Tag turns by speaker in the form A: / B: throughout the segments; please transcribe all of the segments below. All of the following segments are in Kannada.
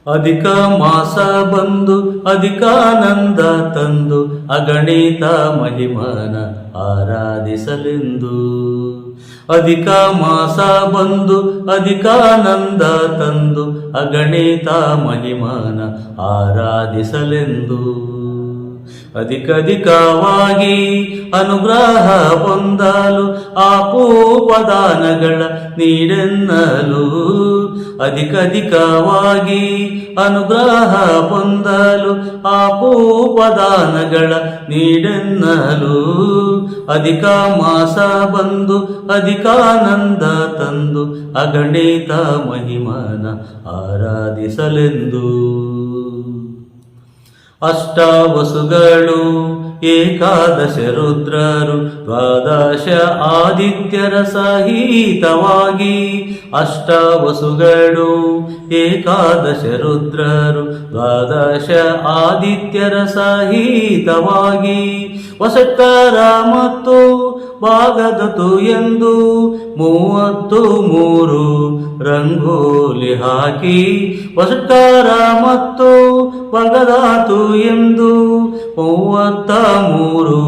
A: ಅಧಿಕ ಮಾಸ ಬಂದು ಅಧಿಕಾನಂದ ತಂದು ಅಗಣಿತ ಮಹಿಮನ ಆರಾಧಿಸಲೆಂದು. ಅಧಿಕ ಮಾಸ ಬಂದು ಅಧಿಕಾನಂದ ತಂದು ಅಗಣಿತ ಮಹಿಮನ ಆರಾಧಿಸಲೆಂದು. ಅಧಿಕವಾಗಿ ಅನುಗ್ರಹ ಹೊಂದಲು ಆಪೋಪದಾನಗಳ ನೀಡೆನ್ನಲು. ಅಧಿಕವಾಗಿ ಅನುಗ್ರಹ ಹೊಂದಲು ಆಪೋಪದಾನಗಳ ನೀಡೆನ್ನಲು. ಅಧಿಕ ಮಾಸ ಬಂದು ಅಧಿಕಾನಂದ ತಂದು ಅಗಣಿತ ಮಹಿಮನ ಆರಾಧಿಸಲೆಂದು. ಅಷ್ಟಾವಸುಗಳು ಏಕಾದಶ ರುದ್ರರು ದ್ವಾದಶ ಆದಿತ್ಯರ ಸಹಿತವಾಗಿ. ಅಷ್ಟಾವಸುಗಳು ಏಕಾದಶ ರುದ್ರರು ದ್ವಾದಶ ಆದಿತ್ಯರ ಸಹಿತವಾಗಿ. ವಸತ್ಕಾರ ಮತ್ತು ಭಾಗದತು ಎಂದು 33 ರಂಗೋಲಿ ಹಾಕಿ. ವಸತ್ಕಾರ ಮತ್ತು ಭಗದಾತು ಎಂದು 33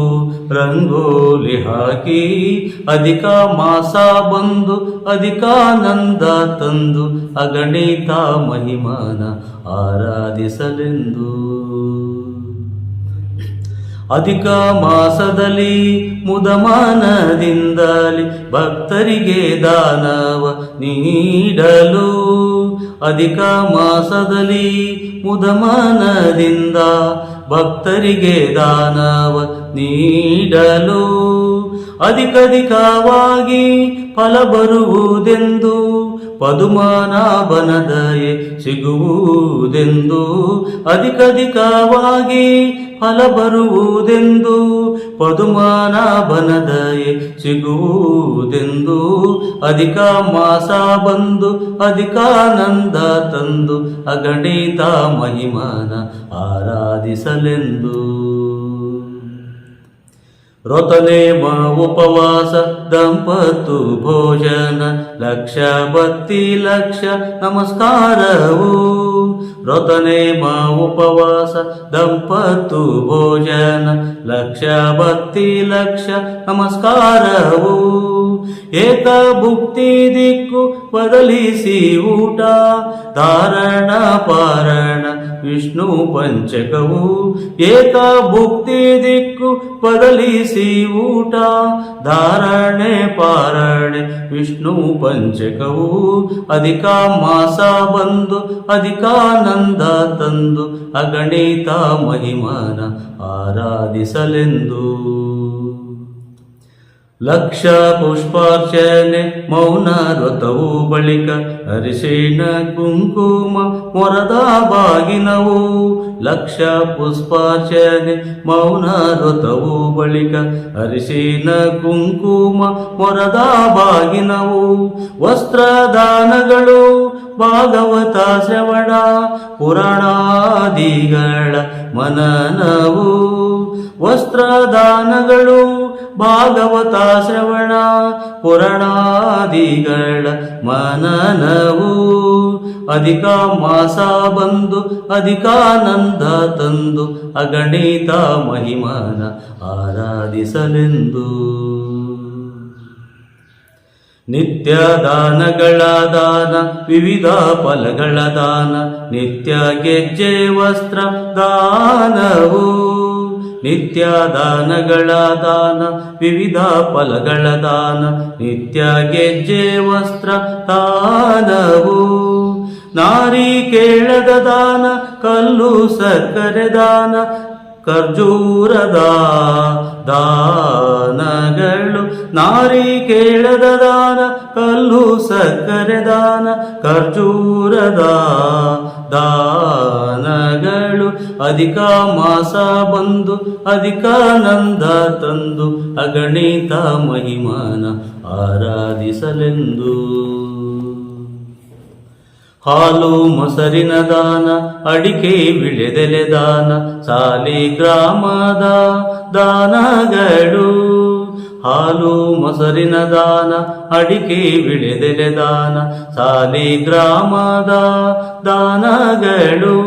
A: ರಂಗೋಲಿ ಹಾಕಿ. ಅಧಿಕ ಮಾಸ ಬಂದು ಅಧಿಕಾನಂದ ತಂದು ಅಗಣಿತ ಮಹಿಮನ ಆರಾಧಿಸಲೆಂದು. ಅಧಿಕ ಮಾಸದಲ್ಲಿ ಮುದಮಾನದಿಂದಲೇ ಭಕ್ತರಿಗೆ ದಾನವ ನೀಡಲು. ಅಧಿಕ ಮಾಸದಲ್ಲಿ ಮುದಮಾನದಿಂದ ಭಕ್ತರಿಗೆ ದಾನವ ನೀಡಲು. ಅಧಿಕವಾಗಿ ಫಲ ಬರುವುದೆಂದು ಪದುಮನಾಭನ ದಯೆ ಸಿಗುವುದೆಂದು. ಅಧಿಕವಾಗಿ ಫಲ ಬರುವುದೆಂದು ಪದುಮನಾಭನ ದಯೆ ಸಿಗುವುದೆಂದು. ಅಧಿಕ ಮಾಸ ಬಂದು ಅಧಿಕಾನಂದ ತಂದು ಅಗಣಿತ ಮಹಿಮನ ಆರಾಧಿಸಲೆಂದು. ವ್ರತನೇಮ ಉಪವಾಸ ದಂಪತು ಭೋಜನ ಲಕ್ಷ ಭಕ್ತಿ ಲಕ್ಷ ನಮಸ್ಕಾರವು. ವ್ರತನೇಮ ಉಪವಾಸ ದಂಪತು ಭೋಜನ ಲಕ್ಷ ಭಕ್ತಿ ಲಕ್ಷ ನಮಸ್ಕಾರವು. ಏಕ ಭುಕ್ತಿ ದಿಕ್ಕು ಬದಲಿಸಿ ಊಟ ಧಾರಣ ಪಾರಣ ವಿಷ್ಣು ಪಂಚಕವು. ಏಕ ಭುಕ್ತಿ ದಿಕ್ಕು ಬದಲಿಸಿ ಊಟ ಧಾರಣೆ ಪಾರಣೆ ವಿಷ್ಣು ಪಂಚಕವು. ಅಧಿಕ ಮಾಸ ಬಂದು ಅಧಿಕಾನಂದ ತಂದು ಅಗಣಿತ ಮಹಿಮನ ಆರಾಧಿಸಲೆಂದು. ಲಕ್ಷ ಪುಷ್ಪಾರ್ಚನೆ ಮೌನ ವ್ರತವು ಬಳಿಕ ಅರಿಶಿಣ ಕುಂಕುಮ ಮೊರದ ಬಾಗಿನವು. ಲಕ್ಷ ಪುಷ್ಪಾರ್ಚನೆ ಮೌನ ವ್ರತವು ಬಳಿಕ ಅರಿಶಿಣ ಕುಂಕುಮ ಮೊರದ ಬಾಗಿನವು. ವಸ್ತ್ರದಾನಗಳು ಭಾಗವತ ಶ್ರವಣ ಪುರಾಣಾದಿಗಳ ಮನನವು. ವಸ್ತ್ರದಾನಗಳು ಭಾಗವತ ಶ್ರವಣ ಪುರಾಣಾದಿಗಳ ಮನನವು. ಅಧಿಕ ಮಾಸ ಬಂದು ಅಧಿಕಾನಂದ ತಂದು ಅಗಣಿತ ಮಹಿಮನ ಆರಾಧಿಸಲೆಂದು. ನಿತ್ಯ ದಾನಗಳ ದಾನ ವಿವಿಧ ಫಲಗಳ ದಾನ ನಿತ್ಯ ಗೆಜ್ಜೆ ವಸ್ತ್ರ ದಾನವು. ನಿತ್ಯ ದಾನಗಳ ದಾನ ವಿವಿಧ ಫಲಗಳ ದಾನ ನಿತ್ಯ ಗೆಜ್ಜೆ ವಸ್ತ್ರ ದಾನವು. ನಾರಿಕೇಳದ ದಾನ ಕಲ್ಲು ಸಕ್ಕರೆ ದಾನ ಖರ್ಜೂರದ ದಾನಗಳು. ನಾರಿಕೇಳದ ದಾನ ಕಲ್ಲು ಸಕ್ಕರೆ ದಾನ ಖರ್ಜೂರದ ದಾನಗಳು. ಅಧಿಕ ಮಾಸ ಬಂದು ಅಧಿಕಾನಂದ ತಂದು ಅಗಣಿತ ಮಹಿಮನ ಆರಾಧಿಸಲೆಂದು. ಹಾಲು ಮೊಸರಿನ ದಾನ ಅಡಿಕೆ ವಿಳೆದೆಲೆ ದಾನ ಸಾಲಿಗ್ರಾಮದ ದಾನಗಳು. ಹಾಲು ಮೊಸರಿನ ದಾನ, ಅಡಿಕೆ ವಿಳೆದೆಲೆ ದಾನ, ಸಾಲಿಗ್ರಾಮದ ದಾನಗಳು,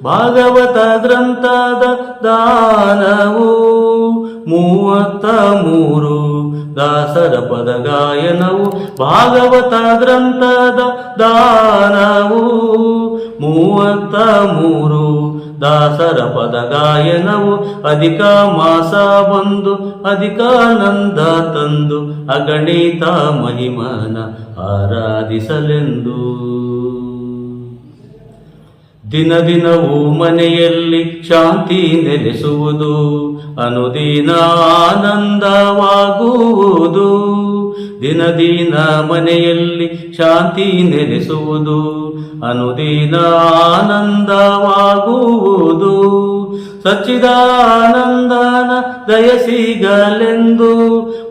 A: ಭಾಗವತ ಗ್ರಂಥದ ದಾನವು, 33 ದಾಸರ ಪದ ಗಾಯನವು, ಭಾಗವತ ಗ್ರಂಥದ ದಾನವು, 33 ದಾಸರ ಪದ ಗಾಯನವು, ಅಧಿಕ ಮಾಸ ಬಂದು ಅಧಿಕಾನಂದ ತಂದು ಅಗಣಿತ ಮಹಿಮನ ಆರಾಧಿಸಲೆಂದು. ದಿನ ದಿನವೂ ಮನೆಯಲ್ಲಿ ಶಾಂತಿ ನೆಲೆಸುವುದು, ಅನುದಿನ ಆನಂದವಾಗುವುದು. ದಿನ ದಿನ ಮನೆಯಲ್ಲಿ ಶಾಂತಿ ನೆಲೆಸುವುದು, ಅನುದಿನ ಆನಂದವಾಗುವುದು. ಸಚ್ಚಿದಾನಂದನ ದಯ ಸಿಗಲೆಂದು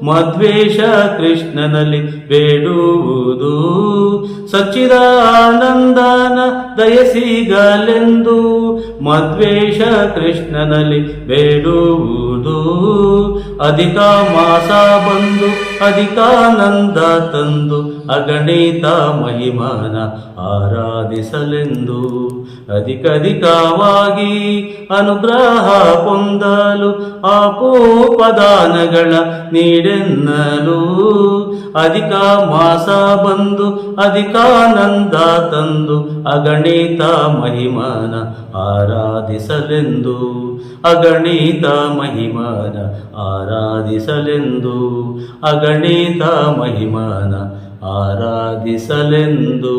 A: ಮಧ್ವೇಶ ಕೃಷ್ಣನಲ್ಲಿ ಬೇಡುವುದು. ಸಚ್ಚಿದಾನಂದನ ದಯ ಸಿಗಲೆಂದು ಮಧ್ವೇಶ ಕೃಷ್ಣನಲ್ಲಿ ಬೇಡುವುದು. ಅಧಿಕ ಮಾಸ ಬಂದು ಅಧಿಕಾನಂದ ತಂದು ಅಗಣಿತ ಮಹಿಮನ ಆರಾಧಿಸಲೆಂದು. ಅಧಿಕವಾಗಿ ಅನುಗ್ರಹ ಹೊಂದಲು ಆಪೋಪದಾನಗಳ ನೀಡೆನ್ನಲು. ಅಧಿಕ ಮಾಸ ಬಂದು ಅಧಿಕಾನಂದ ತಂದು ಅಗಣಿತ ಮಹಿಮನ ಆರಾಧಿಸಲೆಂದು. ಅಗಣಿತ ಮಹಿಮನ ಆರಾಧಿಸಲೆಂದು. ಅಗಣಿತ ಮಹಿಮನ ಆರಾಧಿಸಲೆಂದು.